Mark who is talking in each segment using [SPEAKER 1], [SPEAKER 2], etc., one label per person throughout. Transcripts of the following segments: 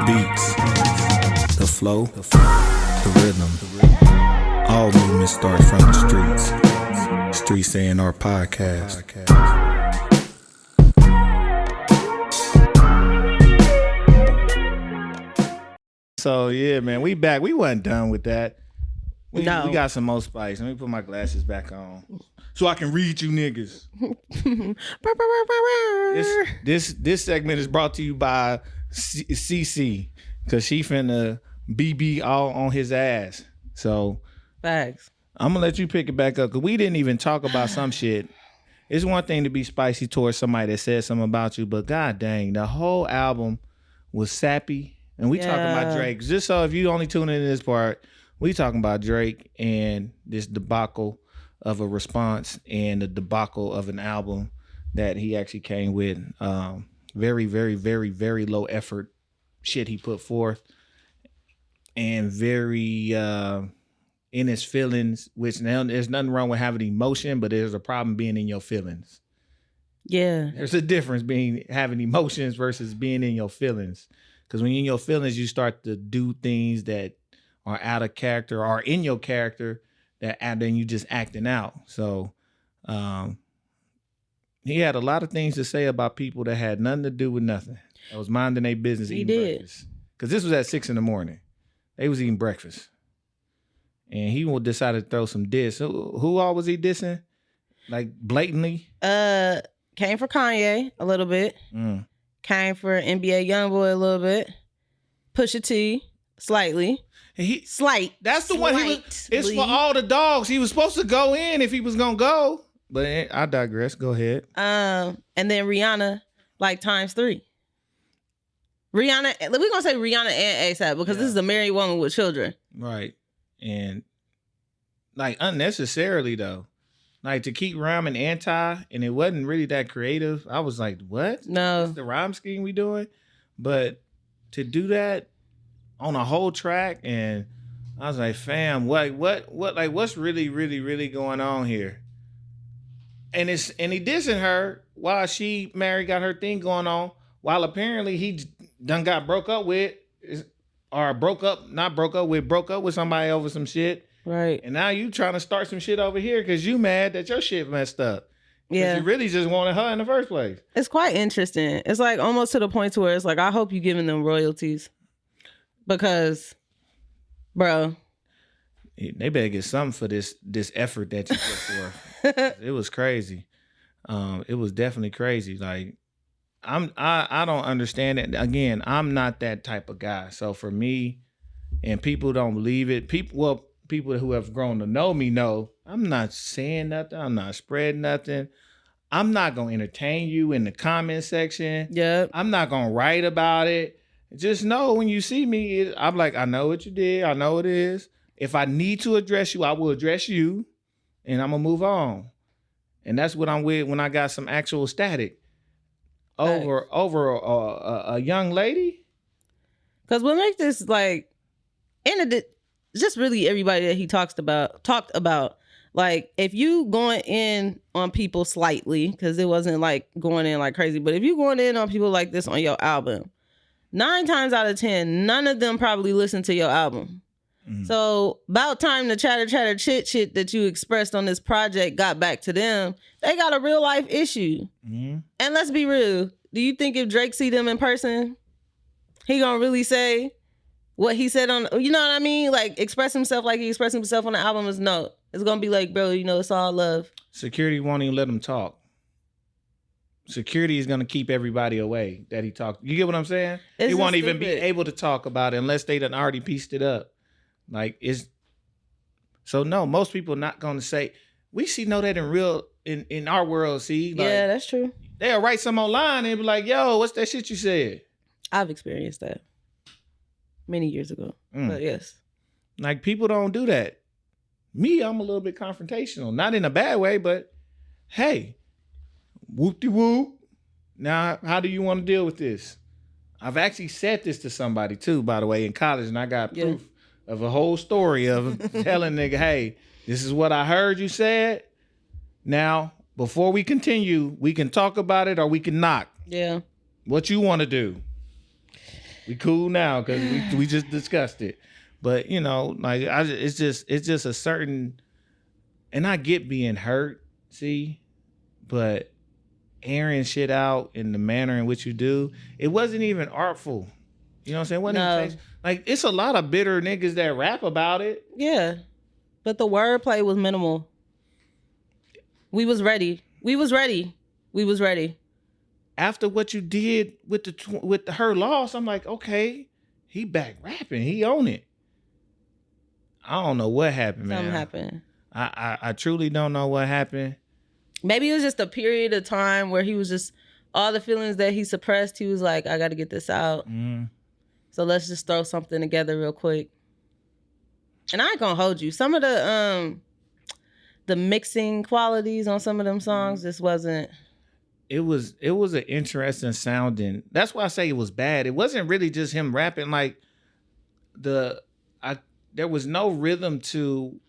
[SPEAKER 1] beats, the flow, the rhythm. All movement starts from the streets. Streets A&R Podcast. So yeah, man, we back. We wasn't done with that. We got some more spice. Let me put my glasses back on so I can read you niggas. This segment is brought to you by CC because she finna BB all on his ass. So
[SPEAKER 2] facts.
[SPEAKER 1] I'm gonna let you pick it back up because we didn't even talk about some shit. It's one thing to be spicy towards somebody that said something about you, but god dang, the whole album was sappy. And we talking about Drake. Just so if you only tune in this part, we talking about Drake and this debacle of a response and the debacle of an album that he actually came with. Very, very, very, very low effort shit he put forth. And very in his feelings, which now there's nothing wrong with having emotion, but there's a problem being in your feelings.
[SPEAKER 2] Yeah.
[SPEAKER 1] There's a difference being having emotions versus being in your feelings. Because when you're in your feelings, you start to do things that are out of character or in your character that then you just acting out. So he had a lot of things to say about people that had nothing to do with nothing. That was minding their business, eating breakfast. Because this was at 6 a.m. They was eating breakfast. And he decided to throw some diss. Who all was he dissing? Like blatantly?
[SPEAKER 2] Came for Kanye a little bit. Came for NBA Youngboy a little bit. Pusha T, slightly. Slight.
[SPEAKER 1] That's the one he was. It's for all the dogs. He was supposed to go in if he was gonna go. But I digress. Go ahead.
[SPEAKER 2] And then Rihanna, like ×3. Rihanna, we're gonna say Rihanna and ASAP because this is a married woman with children.
[SPEAKER 1] Right. And like unnecessarily though. Like to keep rhyming anti, and it wasn't really that creative. I was like, what?
[SPEAKER 2] No.
[SPEAKER 1] What's the rhyme scheme we doing? But to do that on a whole track, and I was like, fam, what's really, really, really going on here? And he dissing her while she married, got her thing going on, while apparently he done got broke up with somebody over some shit.
[SPEAKER 2] Right.
[SPEAKER 1] And now you trying to start some shit over here because you mad that your shit messed up.
[SPEAKER 2] Yeah.
[SPEAKER 1] You really just wanted her in the first place.
[SPEAKER 2] It's quite interesting. It's like almost to the point to where it's like, I hope you giving them royalties. Because, bro.
[SPEAKER 1] They better get something for this effort that you put forth. It was crazy. It was definitely crazy. Like, I don't understand it. Again, I'm not that type of guy. So for me, and people don't believe it, people who have grown to know me know I'm not saying nothing. I'm not spreading nothing. I'm not going to entertain you in the comment section.
[SPEAKER 2] Yeah.
[SPEAKER 1] I'm not going to write about it. Just know when you see me, I'm like, I know what you did. I know it is. If I need to address you, I will address you and I'm going to move on. And that's what I'm with when I got some actual static over a young lady.
[SPEAKER 2] Because what makes this like, just really everybody that he talked about, like if you going in on people slightly, because it wasn't like going in like crazy, but if you going in on people like this on your album, 9 times out of 10, none of them probably listen to your album. Mm-hmm. So about time the chatter chit that you expressed on this project got back to them. They got a real life issue. Mm-hmm. And let's be real. Do you think if Drake see them in person, he gonna really say what he said on, you know what I mean? Like express himself like he expressed himself on the album is no. It's gonna be like, bro, it's all love.
[SPEAKER 1] Security won't even let him talk. Security is gonna keep everybody away that he talked. You get what I'm saying? He won't even be able to talk about it unless they done already pieced it up. Like so no, most people not gonna say, we know that in our world, see? Like,
[SPEAKER 2] yeah, that's true.
[SPEAKER 1] They'll write some online and be like, yo, what's that shit you said?
[SPEAKER 2] I've experienced that many years ago. But yes.
[SPEAKER 1] Like people don't do that. Me, I'm a little bit confrontational. Not in a bad way, but hey, whoop-de-whoop. Now, how do you want to deal with this? I've actually said this to somebody too, by the way, in college, and I got proof of a whole story of telling nigga, hey, this is what I heard you said. Now, before we continue, we can talk about it or we can knock.
[SPEAKER 2] Yeah.
[SPEAKER 1] What you want to do? We cool now because we just discussed it. But you know, like it's just a certain, and I get being hurt, see, but airing shit out in the manner in which you do, it wasn't even artful. You know what I'm saying? It wasn't even like it's a lot of bitter niggas that rap about it.
[SPEAKER 2] Yeah, but the wordplay was minimal. We was ready.
[SPEAKER 1] After what you did with her loss, I'm like, okay, he back rapping. He own it. I don't know what happened, man.
[SPEAKER 2] Something happened.
[SPEAKER 1] I truly don't know what happened.
[SPEAKER 2] Maybe it was just a period of time where he was just, all the feelings that he suppressed, he was like, I got to get this out. So let's just throw something together real quick. And I ain't gonna hold you. Some of the mixing qualities on some of them songs just wasn't.
[SPEAKER 1] It was an interesting sounding. That's why I say it was bad. It wasn't really just him rapping. Like there was no rhythm to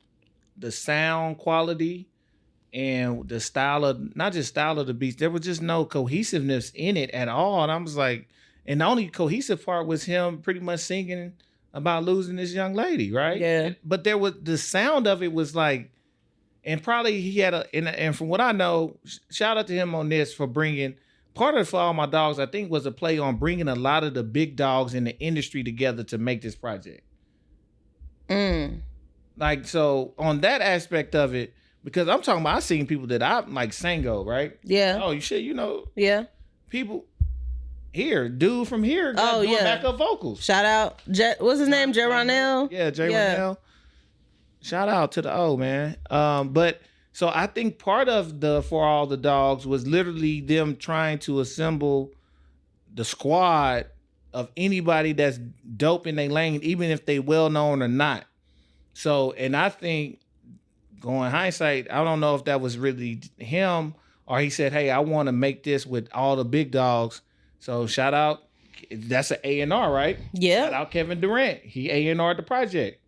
[SPEAKER 1] the sound quality and the style of, not just style of the beats. There was just no cohesiveness in it at all. And I was like, and the only cohesive part was him pretty much singing about losing this young lady, right?
[SPEAKER 2] Yeah.
[SPEAKER 1] But there was, the sound of it was like, and probably he had and from what I know, shout out to him on this for bringing, part of it For All My Dogs, I think, was a play on bringing a lot of the big dogs in the industry together to make this project. Like, so on that aspect of it, because I'm talking about, I seen people that I like Sango, right?
[SPEAKER 2] Yeah.
[SPEAKER 1] Oh, you shit, you know.
[SPEAKER 2] Yeah.
[SPEAKER 1] People here, dude from here, doing backup vocals.
[SPEAKER 2] Shout out, what's his name? Jay Ronell?
[SPEAKER 1] Yeah, Jay Ronell. Shout out to the O, man. But so I think part of the For All the Dogs was literally them trying to assemble the squad of anybody that's dope in their lane, even if they well known or not. So, and I think, going hindsight, I don't know if that was really him or he said, hey, I want to make this with all the big dogs. So shout out, that's an A&R, right?
[SPEAKER 2] Yeah.
[SPEAKER 1] Shout out Kevin Durant. He A&R'd the project.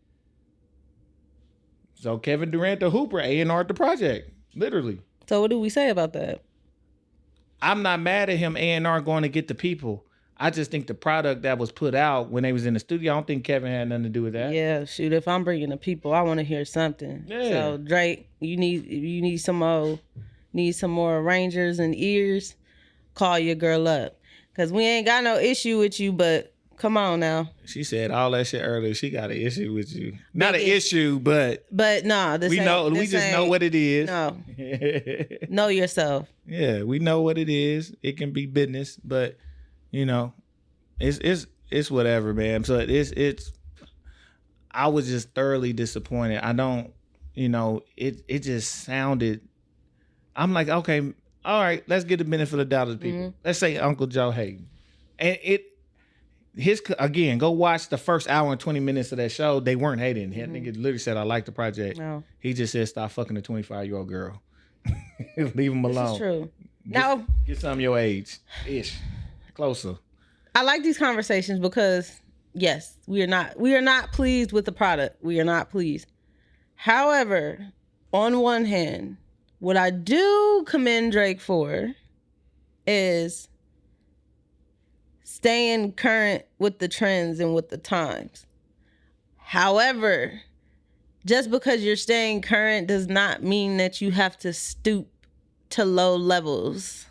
[SPEAKER 1] So Kevin Durant, the Hooper, A&R'd the project, literally.
[SPEAKER 2] So what do we say about that?
[SPEAKER 1] I'm not mad at him A&R going to get the people. I just think the product that was put out when they was in the studio, I don't think Kevin had nothing to do with that.
[SPEAKER 2] Yeah, shoot, if I'm bringing the people, I want to hear something.
[SPEAKER 1] Yeah.
[SPEAKER 2] So Drake, you need some more arrangers and ears, call your girl up. Cause we ain't got no issue with you, but come on now.
[SPEAKER 1] She said all that shit earlier. She got an issue with you. Not an issue, but
[SPEAKER 2] nah,
[SPEAKER 1] we know. We just know what it is.
[SPEAKER 2] No, know yourself.
[SPEAKER 1] Yeah, we know what it is. It can be business, but you know, it's whatever, man. So it's. I was just thoroughly disappointed. I don't, you know, it just sounded. I'm like, okay, all right, let's get the benefit of the doubt of the people. Mm-hmm. Let's say Uncle Joe Hayden, and again, go watch the first hour and 20 minutes of that show. They weren't hating. That nigga literally said, I like the project. No. He just said, stop fucking a 25-year-old girl. Leave him alone.
[SPEAKER 2] This is true.
[SPEAKER 1] Get some of your age. Ish. Closer.
[SPEAKER 2] I like these conversations because, yes, we are not pleased with the product. We are not pleased. However, on one hand, what I do commend Drake for is staying current with the trends and with the times. However, just because you're staying current does not mean that you have to stoop to low levels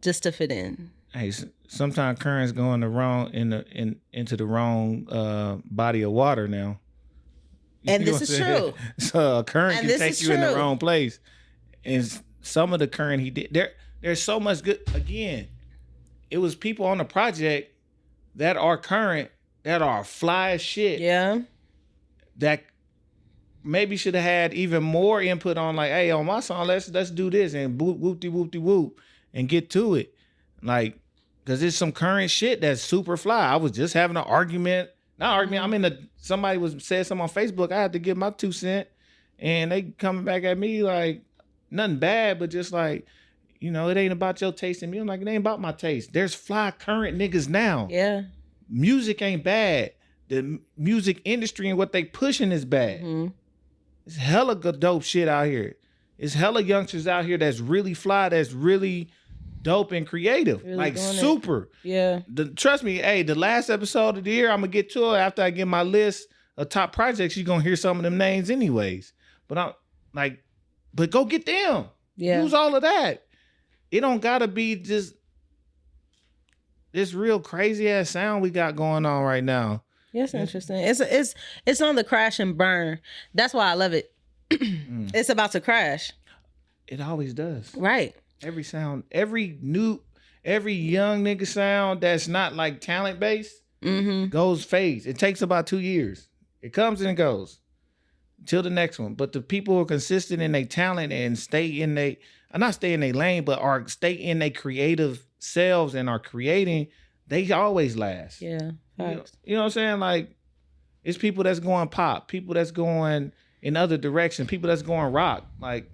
[SPEAKER 2] just to fit in.
[SPEAKER 1] Hey, sometimes currents go in the wrong into the wrong body of water now.
[SPEAKER 2] And this is true.
[SPEAKER 1] So a current can take you in the wrong place. And some of the current he did, there's so much good. Again, it was people on the project that are current, that are fly as shit.
[SPEAKER 2] Yeah.
[SPEAKER 1] That maybe should have had even more input on, like, hey, on my song, let's do this and whoop-de-whoop-de-whoop and get to it. Like, because there's some current shit that's super fly. I was just having an argument. Not argument. I mean, somebody said something on Facebook. I had to give my 2 cents. And they coming back at me like, nothing bad, but just like, you know, it ain't about your taste in me. I'm like, it ain't about my taste. There's fly current niggas now.
[SPEAKER 2] Yeah.
[SPEAKER 1] Music ain't bad. The music industry and what they pushing is bad. Mm-hmm. It's hella good dope shit out here. It's hella youngsters out here that's really fly, that's really dope and creative,
[SPEAKER 2] Really
[SPEAKER 1] like
[SPEAKER 2] doing it.
[SPEAKER 1] super.
[SPEAKER 2] Yeah.
[SPEAKER 1] Trust me, hey, the last episode of the year, I'm gonna get to it after I get my list of top projects. You're gonna hear some of them names anyways. But I'm like, but go get them.
[SPEAKER 2] Yeah.
[SPEAKER 1] Use all of that. It don't gotta be just this real crazy ass sound we got going on right now.
[SPEAKER 2] Yeah, it's interesting. It's on the crash and burn. That's why I love it. It's about to crash.
[SPEAKER 1] It always does.
[SPEAKER 2] Right.
[SPEAKER 1] Every sound, every young nigga sound that's not like talent based goes fades. It takes about 2 years. It comes and it goes till the next one. But the people who are consistent in their talent and stay in their lane, but are stay in their creative selves and are creating, they always last.
[SPEAKER 2] Yeah.
[SPEAKER 1] You know what I'm saying? Like, it's people that's going pop, people that's going in other directions, people that's going rock. Like,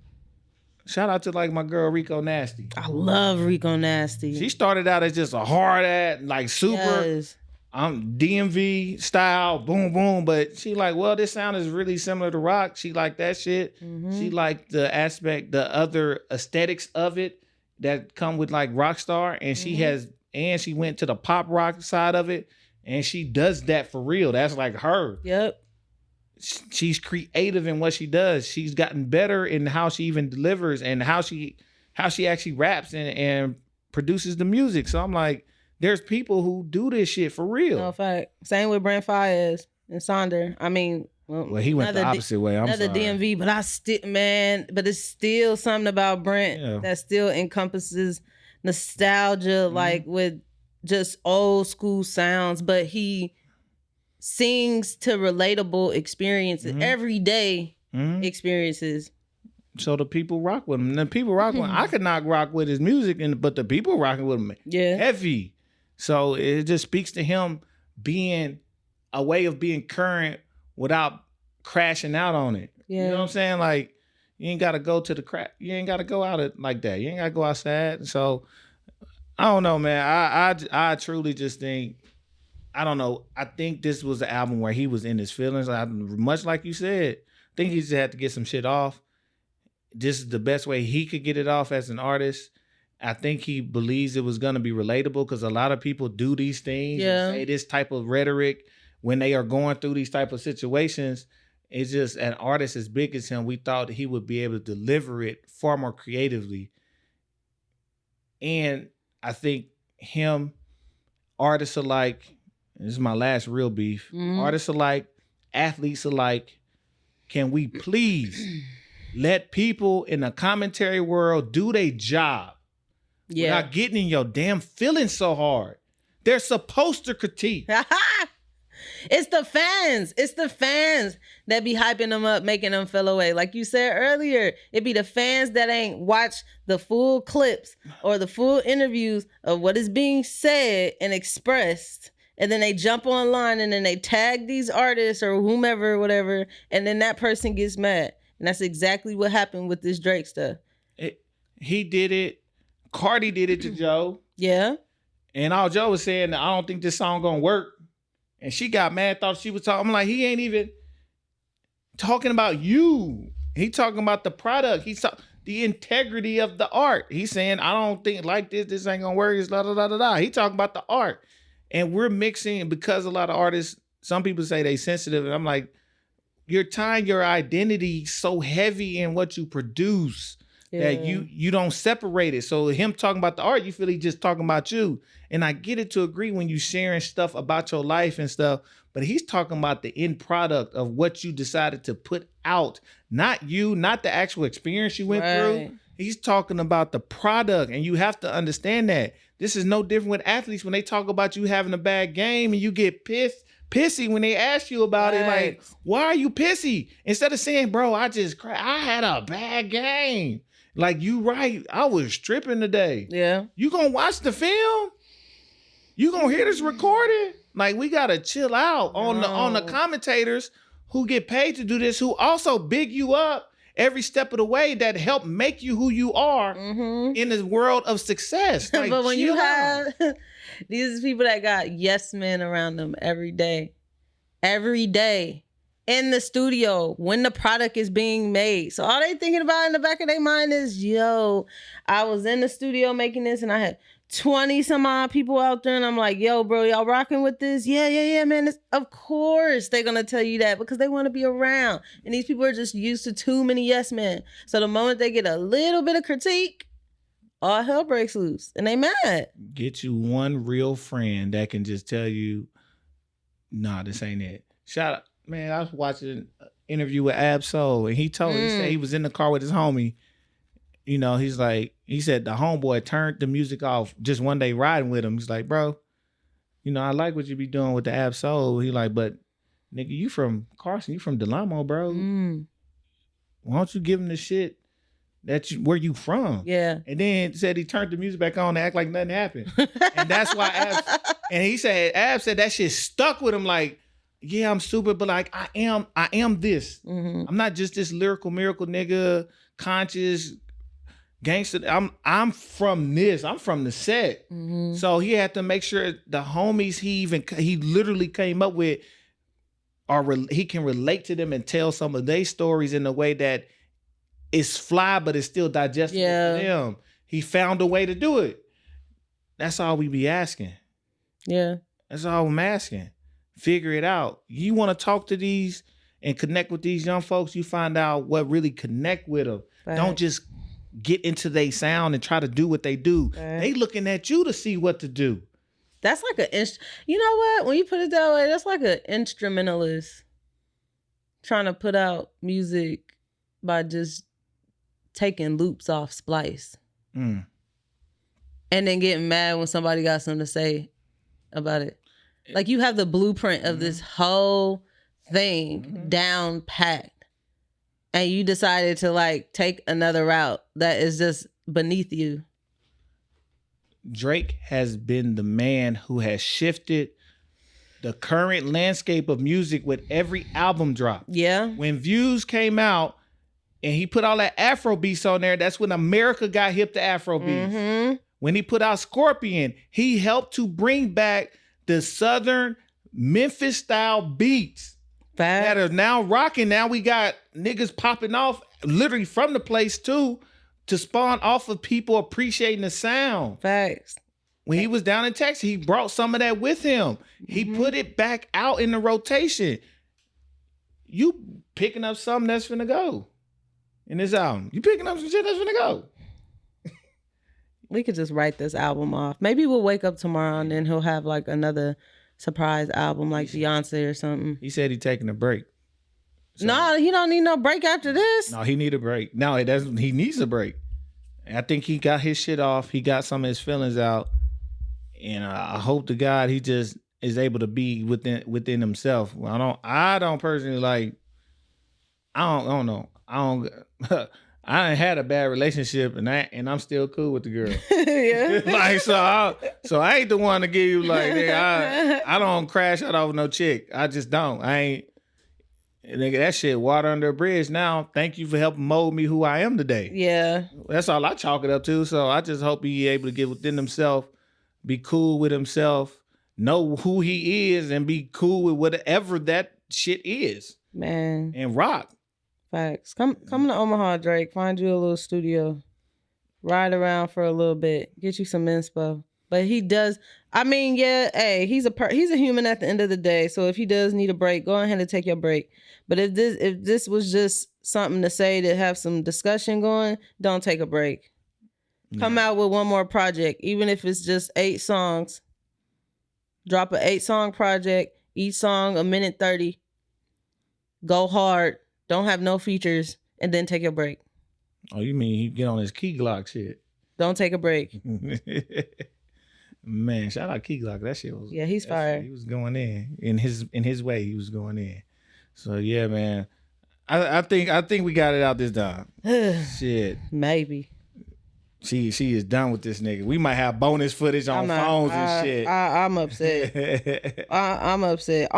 [SPEAKER 1] shout out to like my girl Rico Nasty.
[SPEAKER 2] I love Rico Nasty.
[SPEAKER 1] She started out as just a hard ass, like super DMV style, boom boom. But she like, well, this sound is really similar to rock. She like that shit. She like the aspect, the other aesthetics of it that come with like Rockstar, and she went to the pop rock side of it. And she does that for real. That's like her.
[SPEAKER 2] Yep.
[SPEAKER 1] She's creative in what she does. She's gotten better in how she even delivers and how she actually raps and produces the music. So I'm like, there's people who do this shit for real.
[SPEAKER 2] No fact. Same with Brent Faiyaz and Sonder. I mean,
[SPEAKER 1] well, he went the opposite way. I'm sorry.
[SPEAKER 2] DMV, but it's still something about Brent that still encompasses nostalgia, like with just old school sounds, but he sings to relatable experiences, everyday experiences.
[SPEAKER 1] So the people rock with him. And the people rock with him. I could not rock with his music, but the people rocking with him heavy. So it just speaks to him being a way of being current without crashing out on it.
[SPEAKER 2] Yeah.
[SPEAKER 1] You know what I'm saying? Like, you ain't got to go to the crack. You ain't got to go out like that. You ain't got to go outside. So I don't know, man. I truly just think, I don't know. I think this was the album where he was in his feelings. Much like you said, I think he just had to get some shit off. This is the best way he could get it off as an artist. I think he believes it was going to be relatable because a lot of people do these things and say this type of rhetoric when they are going through these type of situations. It's just an artist as big as him, we thought he would be able to deliver it far more creatively. And I think him, artists alike, this is my last real beef, artists alike, athletes alike, can we please let people in the commentary world do their job without getting in your damn feelings so hard? They're supposed to critique.
[SPEAKER 2] It's the fans. It's the fans that be hyping them up, making them feel away. Like you said earlier, it be the fans that ain't watched the full clips or the full interviews of what is being said and expressed. And then they jump online and then they tag these artists or whomever, whatever. And then that person gets mad. And that's exactly what happened with this Drake stuff.
[SPEAKER 1] He did it. Cardi did it to Joe.
[SPEAKER 2] Yeah.
[SPEAKER 1] And all Joe was saying, I don't think this song gonna work. And she got mad, thought she was talking. I'm like, he ain't even talking about you. He talking about the product. He's the integrity of the art. He's saying, I don't think like this ain't gonna work. It's da da da da da. He talking about the art. And we're mixing, because a lot of artists, some people say they sensitive. And I'm like, you're tying your identity so heavy in what you produce that you don't separate it. So him talking about the art, you feel he just talking about you. And I get it to agree when you sharing stuff about your life and stuff, but he's talking about the end product of what you decided to put out, not you, not the actual experience you went through. He's talking about the product, and you have to understand that. This is no different with athletes when they talk about you having a bad game and you get pissy when they ask you about it. Like, why are you pissy? Instead of saying, bro, I just cried. I had a bad game. Like, you right. I was tripping today.
[SPEAKER 2] Yeah.
[SPEAKER 1] You gonna watch the film? You gonna hear this recording? Like, we gotta chill out on the commentators who get paid to do this, who also big you up every step of the way, that help make you who you are in this world of success. Like,
[SPEAKER 2] but when you have these people that got yes men around them every day, in the studio when the product is being made. So all they thinking about in the back of their mind is, yo, I was in the studio making this and I had 20 some odd people out there and I'm like, yo, bro, y'all rocking with this? Yeah, man. Of course they're going to tell you that because they want to be around. And these people are just used to too many yes men. So the moment they get a little bit of critique, all hell breaks loose and they mad.
[SPEAKER 1] Get you one real friend that can just tell you, nah, this ain't it. Shout out. Man, I was watching an interview with Ab-Soul, and he said he was in the car with his homie. You know, he said the homeboy turned the music off just one day riding with him. He's like, bro, you know, I like what you be doing with the Ab-Soul. He like, but nigga, you from Carson, you from Delamo, bro. Why don't you give him the shit where you from?
[SPEAKER 2] Yeah.
[SPEAKER 1] And then said he turned the music back on to act like nothing happened. And that's why and he said, Ab said that shit stuck with him like, yeah, I'm stupid, but like I am this. I'm not just this lyrical miracle nigga, conscious gangster. I'm from this. I'm from the set. So he had to make sure the homies he literally came up with he can relate to them and tell some of their stories in a way that is fly, but it's still digestible for them. He found a way to do it. That's all we be asking.
[SPEAKER 2] Yeah.
[SPEAKER 1] That's all I'm asking. Figure it out. You want to talk to these and connect with these young folks, you find out what really connect with them. Right. Don't just get into their sound and try to do what they do. Right. They looking at you to see what to do.
[SPEAKER 2] That's like you know what? When you put it that way, that's like an instrumentalist trying to put out music by just taking loops off Splice. And then getting mad when somebody got something to say about it. Like you have the blueprint of this whole thing down packed. And you decided to like take another route that is just beneath you.
[SPEAKER 1] Drake has been the man who has shifted the current landscape of music with every album drop.
[SPEAKER 2] Yeah.
[SPEAKER 1] When Views came out and he put all that Afro beats on there, that's when America got hip to Afro beats. When he put out Scorpion, he helped to bring back the Southern Memphis style beats that are now rocking. Now we got niggas popping off literally from the place too to spawn off of people appreciating the sound.
[SPEAKER 2] Facts.
[SPEAKER 1] When he was down in Texas, he brought some of that with him. He put it back out in the rotation. You picking up something that's finna go in this album. You picking up some shit that's finna go.
[SPEAKER 2] We could just write this album off. Maybe we'll wake up tomorrow and then he'll have like another surprise album like Beyonce or something.
[SPEAKER 1] He said he's taking a break.
[SPEAKER 2] So, no, he don't need no break after this.
[SPEAKER 1] No, he need a break. No, it doesn't. He needs a break. I think he got his shit off. He got some of his feelings out. And I hope to God he just is able to be within himself. Well, I don't personally like, I don't know. I ain't had a bad relationship and I'm still cool with the girl.
[SPEAKER 2] Yeah.
[SPEAKER 1] Like so I ain't the one to give you like, nigga, I don't crash out over no chick. I just don't. I ain't nigga, that shit water under a bridge now. Thank you for helping mold me who I am today.
[SPEAKER 2] Yeah.
[SPEAKER 1] That's all I chalk it up to. So I just hope he able to get within himself, be cool with himself, know who he is, and be cool with whatever that shit is.
[SPEAKER 2] Man.
[SPEAKER 1] And rock.
[SPEAKER 2] Facts. Come to Omaha, Drake. Find you a little studio. Ride around for a little bit. Get you some inspo. But he does. I mean, yeah. Hey, he's a human at the end of the day. So if he does need a break, go ahead and take your break. But if this was just something to say to have some discussion going, don't take a break. Come out with one more project, even if it's just 8 songs. Drop an 8-song project. Each song 1:30. Go hard. Don't have no features, and then take a break.
[SPEAKER 1] Oh, you mean he get on his Key Glock shit?
[SPEAKER 2] Don't take a break.
[SPEAKER 1] Man, shout out Key Glock. That shit was
[SPEAKER 2] he's fire.
[SPEAKER 1] He was going in his way. He was going in. So yeah, man. I think we got it out this time. Shit.
[SPEAKER 2] Maybe.
[SPEAKER 1] She is done with this nigga. We might have bonus footage on phones and shit.
[SPEAKER 2] I'm upset. I'm upset.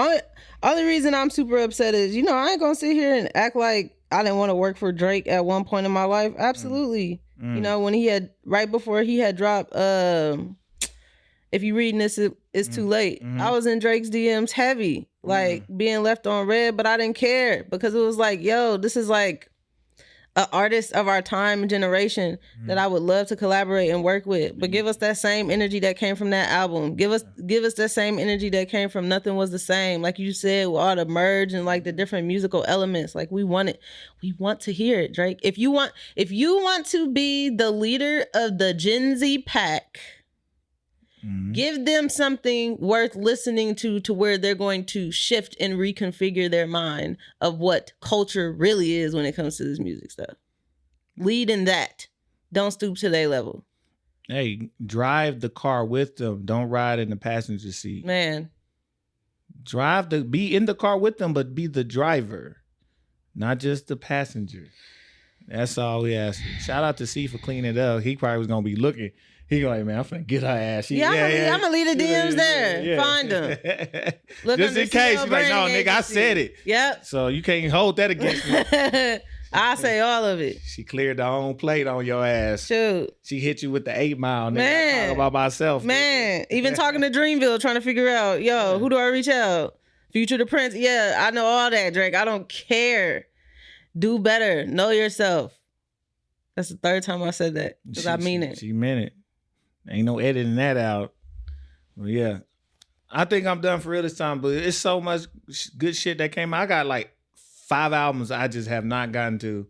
[SPEAKER 2] Only reason I'm super upset is, I ain't gonna sit here and act like I didn't want to work for Drake at one point in my life. Absolutely. When he had, right before he had dropped If you reading this, it's too late. I was in Drake's DMs heavy, like being left on red, but I didn't care because it was like, yo, this is like an artist of our time and generation that I would love to collaborate and work with. But give us that same energy that came from that album. Give us that same energy that came from Nothing Was the Same. Like you said, with all the merge and like the different musical elements. Like we want to hear it, Drake. If you want to be the leader of the Gen Z pack, give them something worth listening to where they're going to shift and reconfigure their mind of what culture really is when it comes to this music stuff. Lead in that. Don't stoop to their level.
[SPEAKER 1] Hey, drive the car with them. Don't ride in the passenger seat.
[SPEAKER 2] Man.
[SPEAKER 1] Be in the car with them, but be the driver, not just the passenger. That's all we ask. Shout out to C for cleaning it up. He probably was going to be looking. He go like, man, I'm finna get her ass.
[SPEAKER 2] I'm gonna leave the DMs there. Yeah. Find them.
[SPEAKER 1] Just in case. She's like, no, nigga, I said it.
[SPEAKER 2] Yep.
[SPEAKER 1] So you can't hold that against me.
[SPEAKER 2] I say all of it.
[SPEAKER 1] She cleared her own plate on your ass.
[SPEAKER 2] Shoot.
[SPEAKER 1] She hit you with the 8 Mile. Nigga.
[SPEAKER 2] Man.
[SPEAKER 1] I talk about myself.
[SPEAKER 2] Man. Even talking to Dreamville, trying to figure out, who do I reach out? Future the Prince. Yeah, I know all that, Drake. I don't care. Do better. Know yourself. That's the third time I said that. Because I mean it.
[SPEAKER 1] She meant it. Ain't no editing that out. Well, yeah. I think I'm done for real this time, but it's so much good shit that came out. I got like 5 albums I just have not gotten to.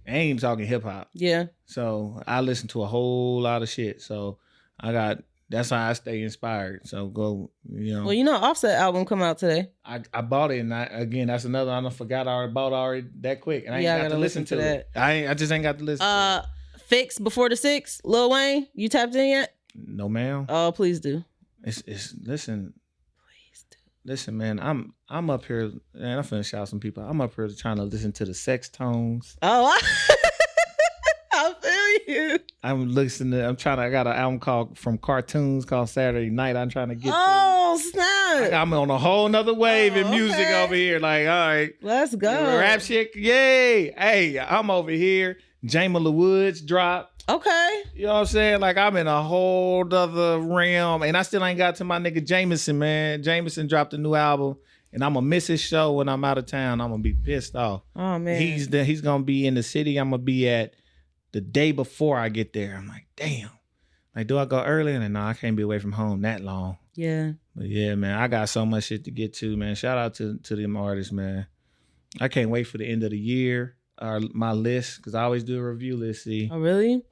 [SPEAKER 1] I ain't even talking hip hop.
[SPEAKER 2] Yeah.
[SPEAKER 1] So I listen to a whole lot of shit. So that's how I stay inspired. So go,
[SPEAKER 2] Well, Offset album come out today.
[SPEAKER 1] I bought it, and that's another I forgot I already bought that quick. And I ain't got to listen to that. I just ain't got to listen to it.
[SPEAKER 2] Fix Before the 6, Lil Wayne, you tapped in yet?
[SPEAKER 1] No, ma'am.
[SPEAKER 2] Oh, please do.
[SPEAKER 1] It's listen. Please do. Listen, man. I'm up here, and I'm finna shout some people. I'm up here trying to listen to the Sex Tones.
[SPEAKER 2] Oh, I feel you.
[SPEAKER 1] I got an album called From Cartoons called Saturday Night. I'm trying to get.
[SPEAKER 2] Oh, snap!
[SPEAKER 1] I'm on a whole nother wave in music over here. Like, all right,
[SPEAKER 2] let's go.
[SPEAKER 1] Rap shit, yay! Hey, I'm over here. Jamie LaWoods dropped.
[SPEAKER 2] Okay.
[SPEAKER 1] You know what I'm saying? Like, I'm in a whole other realm. And I still ain't got to my nigga Jameson, man. Jameson dropped a new album. And I'm going to miss his show when I'm out of town. I'm going to be pissed off.
[SPEAKER 2] Oh, man.
[SPEAKER 1] He's going to be in the city I'm going to be at the day before I get there. I'm like, damn. Like, do I go early? And no, I can't be away from home that long.
[SPEAKER 2] Yeah.
[SPEAKER 1] But yeah, man, I got so much shit to get to, man. Shout out to them artists, man. I can't wait for the end of the year. My list, because I always do a review list, see.
[SPEAKER 2] Oh, really?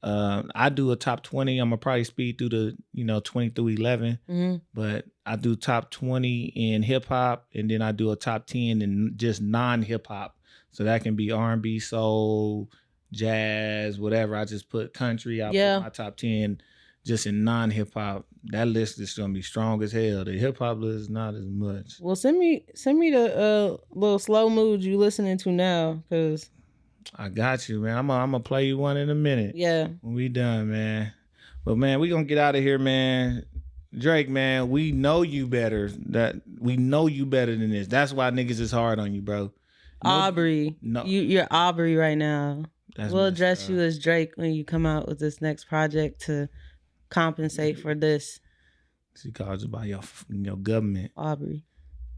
[SPEAKER 1] I do a top 20. I'm gonna probably speed through the 20 through 11.
[SPEAKER 2] Mm-hmm.
[SPEAKER 1] But I do top 20 in hip hop, and then I do a top 10 in just non-hip hop. So that can be R&B, soul, jazz, whatever. I just put country. I put my top 10 just in non-hip hop. That list is gonna be strong as hell. The hip hop list is not as much.
[SPEAKER 2] Well, send me the little slow mood you listening to now, cause
[SPEAKER 1] I got you, man. I'm gonna play you one in a minute.
[SPEAKER 2] Yeah,
[SPEAKER 1] when we done, man. But man, we gonna get out of here, man. Drake, man, we know you better. We know you better than this. That's why niggas is hard on you, bro.
[SPEAKER 2] Aubrey, you're Aubrey right now. We'll address you as Drake when you come out with this next project to compensate for this.
[SPEAKER 1] She calls you by your government,
[SPEAKER 2] Aubrey.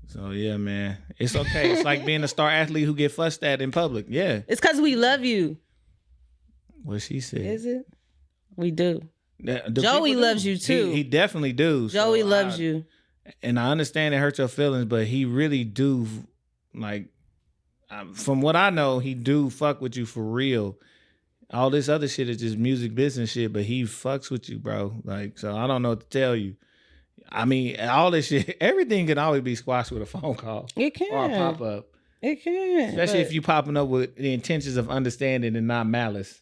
[SPEAKER 1] So yeah, man, it's okay. It's like being a star athlete who get fussed at in public. Yeah,
[SPEAKER 2] it's because we love you.
[SPEAKER 1] What she said.
[SPEAKER 2] Is it? We do. Joey loves you too.
[SPEAKER 1] He definitely do.
[SPEAKER 2] Joey loves you,
[SPEAKER 1] and I understand it hurts your feelings, but he really do. Like, from what I know, he do fuck with you for real. All this other shit is just music business shit, but he fucks with you, bro. Like, so I don't know what to tell you. I mean, all this shit, everything can always be squashed with a phone call.
[SPEAKER 2] It can.
[SPEAKER 1] Or a pop-up.
[SPEAKER 2] It can.
[SPEAKER 1] Especially if you popping up with the intentions of understanding and not malice.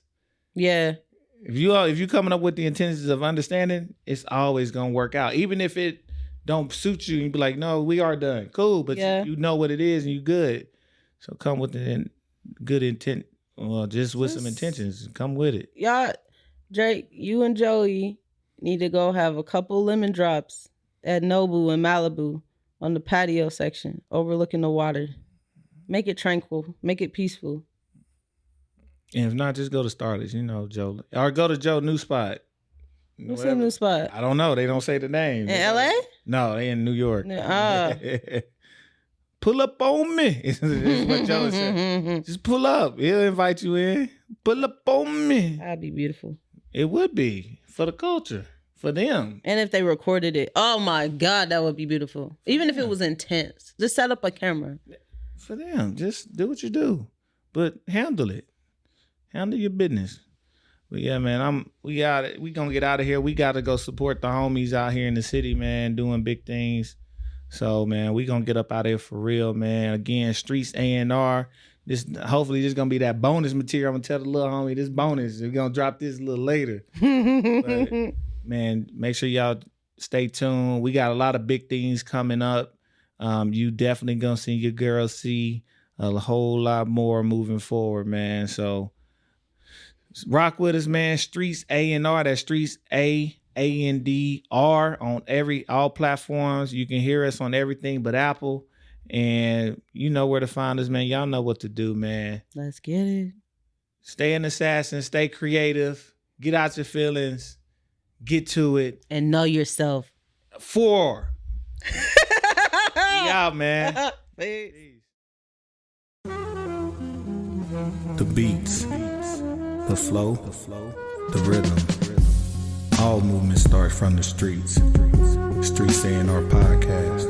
[SPEAKER 2] Yeah.
[SPEAKER 1] If you coming up with the intentions of understanding, it's always going to work out. Even if it don't suit you, you be like, no, we are done. Cool, but you know what it is and you good. So come with the good intent. Well, just with some intentions. Come with it.
[SPEAKER 2] Y'all, Drake, you and Joey need to go have a couple lemon drops at Nobu in Malibu on the patio section, overlooking the water. Make it tranquil. Make it peaceful.
[SPEAKER 1] And if not, just go to Starless, Joe. Or go to Joe's new spot.
[SPEAKER 2] What's the new spot?
[SPEAKER 1] I don't know. They don't say the name.
[SPEAKER 2] In LA?
[SPEAKER 1] No, they in New York.
[SPEAKER 2] Ah.
[SPEAKER 1] Pull up on me. Is what Joe said. Just pull up. He'll invite you in. Pull up on me.
[SPEAKER 2] That'd be beautiful.
[SPEAKER 1] It would be for the culture, for them.
[SPEAKER 2] And if they recorded it, oh my God, that would be beautiful. Even if it was intense, just set up a camera.
[SPEAKER 1] For them, just do what you do, but handle it. Handle your business. But yeah, man, we gonna get out of here. We gotta go support the homies out here in the city, man, doing big things. So, man, we gonna get up out of here for real, man. Again, Streets A&R. Hopefully this gonna be that bonus material. I'm gonna tell the little homie this bonus. We're gonna drop this a little later. But, man, make sure y'all stay tuned. We got a lot of big things coming up. You definitely gonna see your girl see a whole lot more moving forward, man. So rock with us, man. Streets A&R. That's Streets ANDR on all platforms. You can hear us on everything but Apple. And you know where to find us, man. Y'all know what to do, man.
[SPEAKER 2] Let's get it.
[SPEAKER 1] Stay an assassin. Stay creative. Get out your feelings. Get to it.
[SPEAKER 2] And know yourself.
[SPEAKER 1] 4. We out, man.
[SPEAKER 2] Peace.
[SPEAKER 1] The beats, the flow, the rhythm. All movement starts from the streets. Streets A&R Podcast.